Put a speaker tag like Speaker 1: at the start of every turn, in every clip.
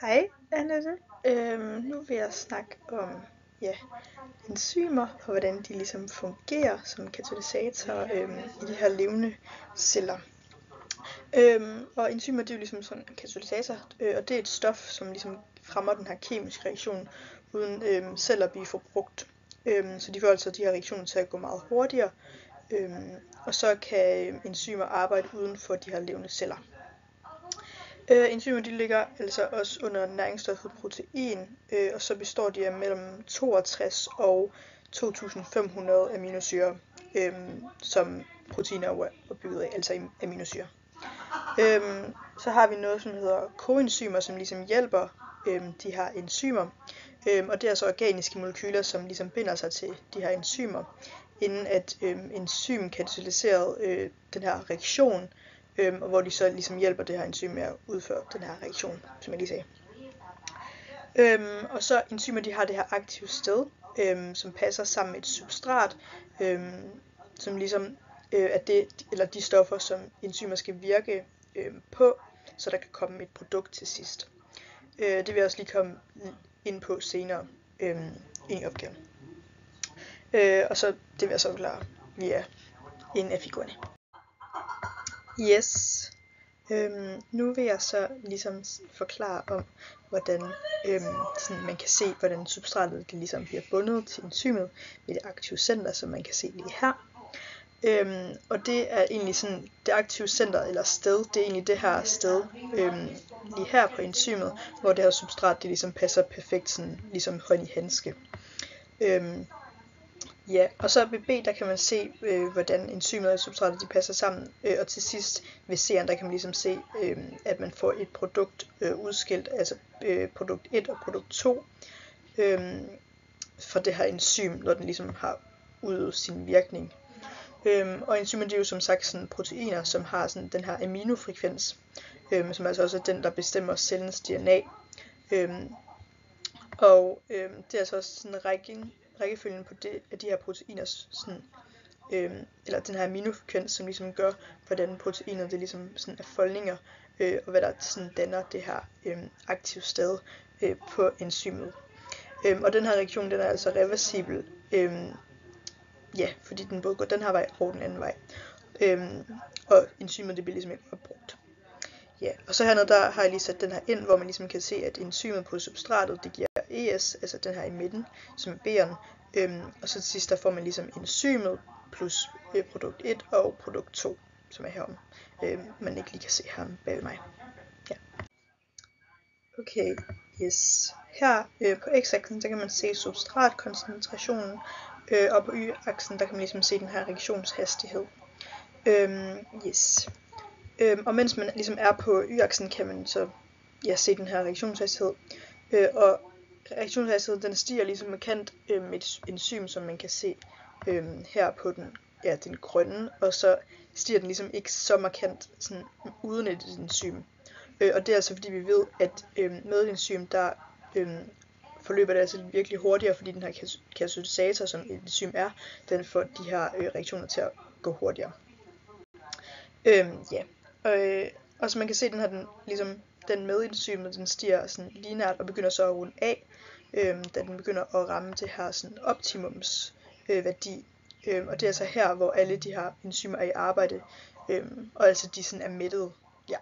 Speaker 1: Hej Annette. Nu vil jeg snakke om enzymer og hvordan de ligesom fungerer som katalysatorer i de her levende celler. Og enzymer det er jo ligesom sådan en katalysator, og det er et stof, som ligesom fremmer den her kemiske reaktion uden selv at blive forbrugt. Så de får altså de her reaktioner til at gå meget hurtigere, og så kan enzymer arbejde uden for de her levende celler. Enzymer de ligger altså også under næringsstoffet protein, og så består de af mellem 62 og 2500 aminosyrer, som proteiner er opbygget af, altså aminosyrer. Så har vi noget, som hedder koenzymer, som ligesom hjælper de her enzymer, og det er altså organiske molekyler, som ligesom binder sig til de her enzymer, inden at enzym katalyserer den her reaktion, og hvor de så ligesom hjælper det her enzym med at udføre den her reaktion, som jeg lige sagde. Og så enzymer de har det her aktive sted, som passer sammen med et substrat, som ligesom er det, eller de stoffer, som enzymer skal virke på, så der kan komme et produkt til sidst. Det vil jeg også lige komme ind på senere i opgaven. Og så det vil jeg så forklare via en af figurerne. Yes. Nu vil jeg så ligesom forklare om, hvordan sådan man kan se, hvordan substratet det ligesom bliver bundet til enzymet med det aktive center, som man kan se lige her. Og det er egentlig sådan, det aktive center eller sted, det er egentlig det her sted lige her på enzymet, hvor det her substrat det ligesom passer perfekt, sådan ligesom hånd i handske. Ja, og så ved B, der kan man se, hvordan enzymet og substratet de passer sammen, og til sidst ved C'eren, der kan man ligesom se, at man får et produkt udskilt, altså produkt 1 og produkt 2, fra det her enzym, når den ligesom har udøvet sin virkning. Og enzymer, det er jo som sagt sådan proteiner, som har sådan den her aminofrekvens, som altså også er den, der bestemmer cellens DNA. Og det er altså også sådan rækkefølgen på det, af de her proteiner, sådan, eller den her aminofrekvens, som ligesom gør, hvordan proteinet det ligesom sådan er foldninger, og hvad der sådan danner det her aktive sted på enzymet. Og den her reaktion, den er altså reversibel, fordi den både går den her vej og den anden vej. Og enzymet det bliver ligesom ikke opbrugt. Ja, og så hernede der har jeg lige sat den her ind, hvor man ligesom kan se, at enzymet på substratet, det giver ES, altså den her i midten, som er B'eren. Og så til sidst der får man ligesom enzymet plus produkt 1 og produkt 2, som er herom. Man ikke lige kan se her bag mig. Ja. Okay, yes. Her på x-aksen, der kan man se substratkoncentrationen, og på y-aksen, der kan man ligesom se den her reaktionshastighed. Yes. Og mens man ligesom er på y-aksen, kan man så se den her reaktionshastighed. Og reaktionshastigheden den stiger ligesom markant med et enzym, som man kan se her på den grønne, og så stiger den ligesom ikke så markant sådan, uden et enzym. Og det er altså fordi vi ved, at med et enzym, der forløber det altså virkelig hurtigere, fordi den her katalysator, som et enzym er, den får de her reaktioner til at gå hurtigere. Og så man kan se, den med enzymet, den stiger sådan lineært og begynder så at runde af, da den begynder at ramme det her sådan optimums værdi. Og det er altså her, hvor alle de her enzymer er i arbejde, og altså de sådan er mættede. Ja.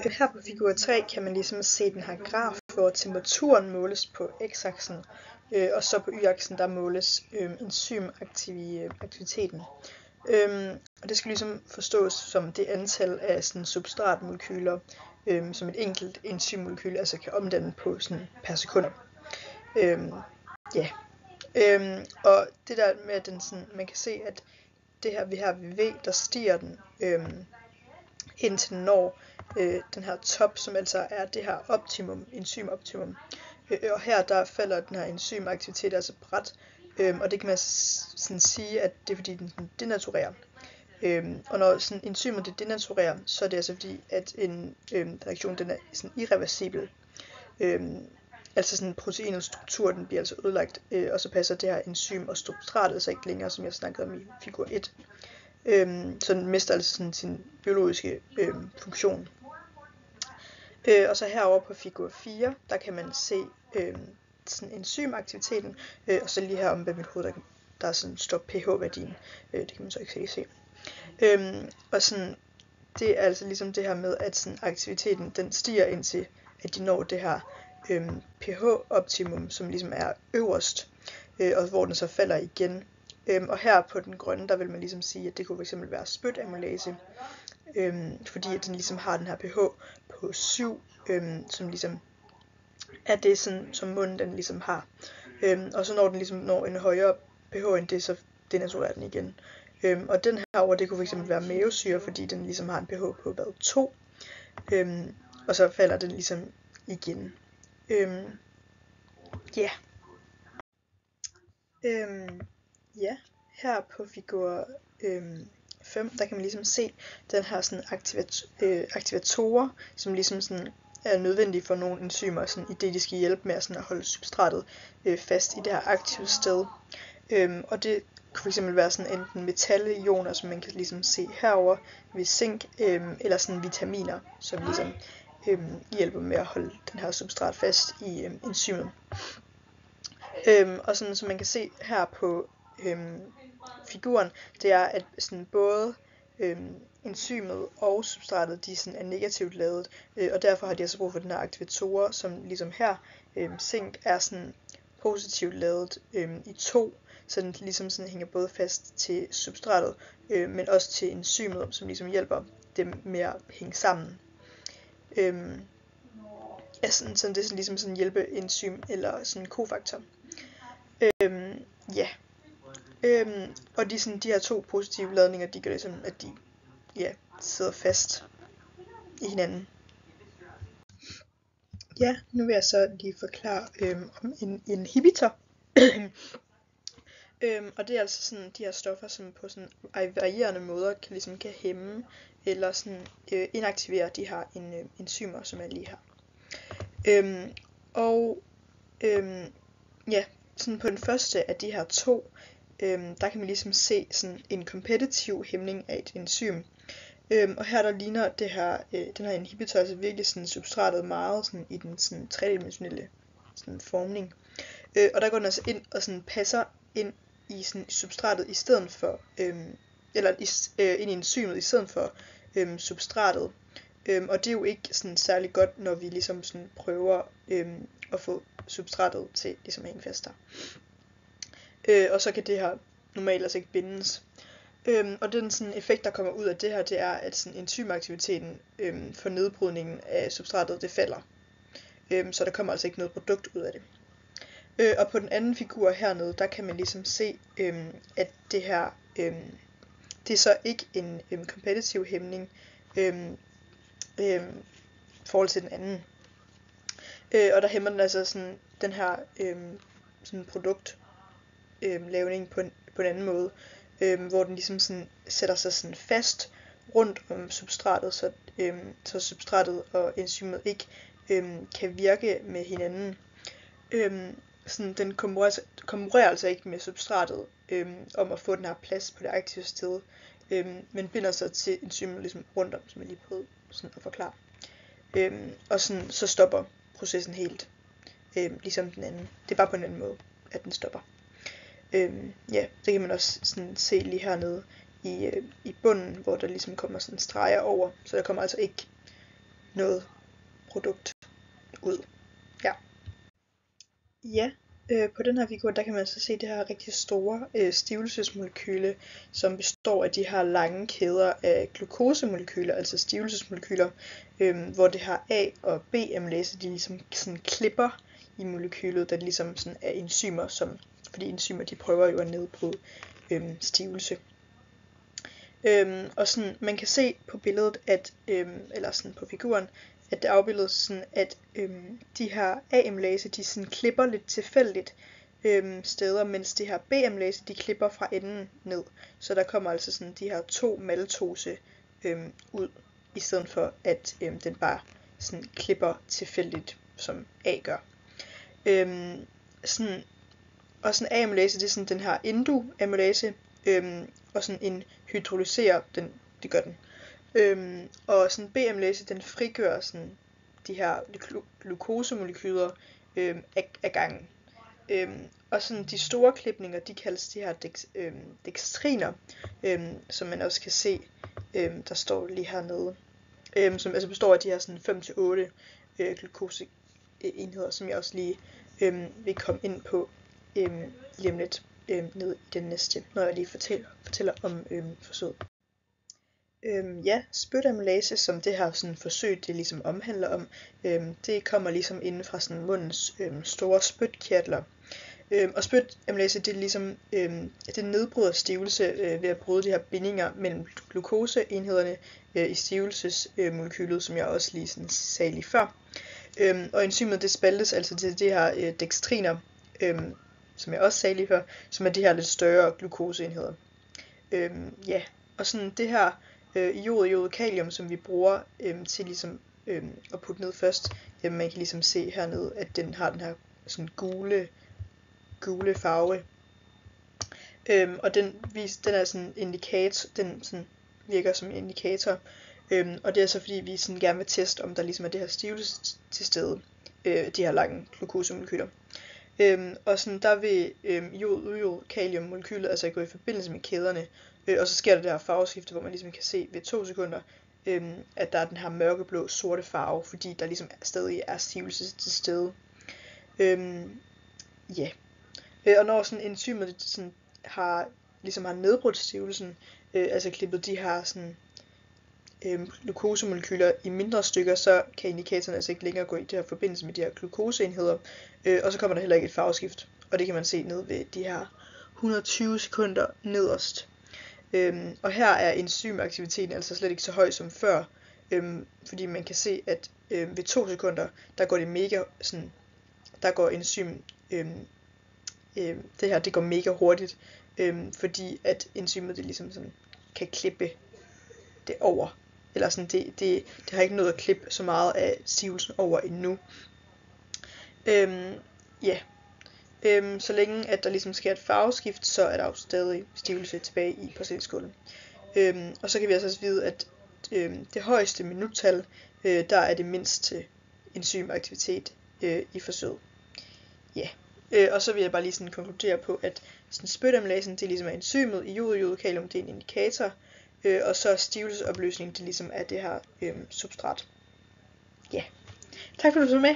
Speaker 1: Her på figur 3 kan man ligesom se den her graf, hvor temperaturen måles på x-aksen, og så på y-aksen der måles enzymaktiviteten. Og det skal ligesom forstås som det antal af sådan substratmolekyler, som et enkelt enzymmolekyl altså kan omdanne på sådan per sekund. Og det der med at den sådan, man kan se at det her ved V, der stiger den indtil den når den her top, som altså er det her optimum, enzymoptimum. Og her der falder den her enzymaktivitet altså brat, og det kan man sådan sige, at det er fordi den denaturerer. Og når sådan enzymet det denaturerer, så er det altså fordi, at en reaktion den er sådan irreversibel. Altså sådan proteinets struktur, den bliver altså ødelagt, og så passer det her enzym og substratet altså ikke længere, som jeg snakkede om i figur 1. Så den mister altså sådan sin biologiske funktion. Og så herover på figur 4, der kan man se sådan enzymaktiviteten, og så lige her om bag mit hoved, der sådan står pH-værdien. Det kan man så ikke se. Og sådan, det er altså ligesom det her med, at sådan aktiviteten den stiger indtil, at de når det her pH-optimum, som ligesom er øverst, og hvor den så falder igen. Og her på den grønne, der vil man ligesom sige, at det kunne fx være spytamylase, fordi at den ligesom har den her pH på 7, som ligesom er det, sådan, som munden den ligesom har. Og så når den ligesom når en højere pH end det, så denaturerer den igen. Og den herovre, det kunne fx være mavesyre, fordi den ligesom har en pH på 2, og så falder den ligesom igen. Her på figur 5, der kan man ligesom se den her sådan aktivatorer, som ligesom sådan er nødvendige for nogle enzymer, sådan i det de skal hjælpe med sådan at holde substratet fast i det her aktive sted. Og det kunne fx være sådan enten metalioner, som man kan ligesom se herover ved zink, eller sådan vitaminer, som ligesom hjælper med at holde den her substrat fast i enzymet. Og sådan som man kan se her på figuren, det er at sådan både enzymet og substratet de sådan er negativt ladet, og derfor har de altså brug for den her aktivatorer, som ligesom her zink er sådan positivt ladet i 2, så den ligesom sådan hænger både fast til substratet, men også til enzymet, som ligesom hjælper dem med at hænge sammen. Sådan det er sådan, ligesom sådan hjælpeenzym eller sådan kofaktor. Og de her 2 positive ladninger, de gør det sådan, at de sidder fast i hinanden. Nu vil jeg så lige forklare om en inhibitor. Og det er altså sådan de her stoffer, som på sådan varierende måder kan hæmme eller sådan inaktivere de her enzymer, som er lige her. Sådan på den første af de her 2, der kan man ligesom se sådan en kompetitiv hæmning af et enzym. Og her der ligner det her, den her inhibitor altså virkelig sådan substratet meget sådan i den sådan tredimensionelle sådan formning. Og der går den altså ind og sådan passer ind i sådan substratet i stedet for ind i enzymet i stedet for substratet. Og det er jo ikke sådan særlig godt, når vi ligesom sådan prøver at få substratet til ligesom at hænge fast der. Og så kan det her normalt altså ikke bindes. Og den sådan effekt, der kommer ud af det her, det er, at sådan enzymaktiviteten for nedbrydningen af substratet, det falder. Så der kommer altså ikke noget produkt ud af det. Og på den anden figur hernede, der kan man ligesom se, at det her, det er så ikke en kompetitiv hæmning i forhold til den anden. Og der hæmmer den altså sådan den her sådan produktlavning på en anden måde, hvor den ligesom sådan sætter sig sådan fast rundt om substratet, så substratet og enzymet ikke kan virke med hinanden. Sådan, den konkurrerer altså ikke med substratet om at få den her plads på det aktive sted, men binder sig til enzymet ligesom rundt om, som jeg lige prøvede sådan at forklare. Og sådan, så stopper processen helt, ligesom den anden. Det er bare på en anden måde, at den stopper. Det kan man også sådan se lige hernede i bunden, hvor der ligesom kommer sådan streger over, så der kommer altså ikke noget produkt ud. På den her figur, der kan man så se det her rigtig store stivelsesmolekyle, som består af de her lange kæder af glukosemolekyler, altså stivelsesmolekyler, hvor det her A- og B-amylase, de ligesom sådan klipper i molekylet, der ligesom sådan er enzymer, fordi enzymer, de prøver jo at nedbryde stivelse. Og sådan, man kan se på billedet, at, eller sådan på figuren, at det afbilledes sådan, at de her A-amylase, de sådan klipper lidt tilfældigt steder, mens de her B-amylase, de klipper fra enden ned. Så der kommer altså sådan de her 2 maltose ud, i stedet for at den bare sådan klipper tilfældigt, som A gør. Og sådan A-amylase, det er sådan den her endoamylase, og sådan en hydrolyserer den, det gør den. Og sådan B-amylase, den frigør sådan de her glukosemolekyler af gangen. Og sådan de store klipninger, de kaldes de her dextriner, som man også kan se, der står lige hernede, som altså består af de her sådan 5-8 glukoseenheder, som jeg også lige vil komme ind på lige om lidt ned i den næste, når jeg lige fortæller om forsøget. Spytamylase, som det her sådan forsøg det ligesom omhandler om, det kommer ligesom inden fra sådan mundens store spytkirtler. Og spytamylase, det er ligesom det nedbryder stivelse ved at bryde de her bindinger mellem glukoseenhederne i stivelsesmolekylet, som jeg også lige sådan sagde lige før. Og enzymet det spaltes altså til de her dextriner, som jeg også sagde lige før, som er de her lidt større glukoseenheder. Og sådan det her iod kalium, som vi bruger til ligesom at putte ned først, man kan ligesom se hernede, at den har den her sådan gule farve. Og den er sådan indikator, den sådan virker som en indikator. Og det er så fordi vi sådan gerne vil teste, om der ligesom er det her stivelse til stede, de her lange glukosemolekyler. Og sådan der vil iod kalium molekylet altså gå i forbindelse med kæderne, og så sker der det her farveskifte, hvor man ligesom kan se ved 2 sekunder, at der er den her mørkeblå sorte farve, fordi der ligesom stadig er stivelse til stede. Og når sådan enzymet sådan har nedbrudt stivelsen, altså klippet de her sådan glukosemolekyler i mindre stykker, så kan indikatoren altså ikke længere gå i det her forbindelse med de her glukoseenheder, og så kommer der heller ikke et farveskift, og det kan man se ned ved de her 120 sekunder nederst. Og her er enzymaktiviteten altså slet ikke så høj som før, fordi man kan se, at ved 2 sekunder, der går det mega sådan, der går enzym, det her det går mega hurtigt, fordi at enzymet det ligesom sådan kan klippe det over, eller sådan det har ikke nået at klippe så meget af stivelsen over endnu. Så længe at der ligesom sker et farveskift, så er der jo stadig stivelse tilbage i porcelænsskålen. Og så kan vi altså også vide, at det højeste minuttal, der er det mindste enzymaktivitet i forsøget. Og så vil jeg bare lige sådan konkludere på, at spytamylasen det ligesom er enzymet, iod kalium det er en indikator, og så stivelsesopløsning det ligesom er det her substrat. Tak for at du så med.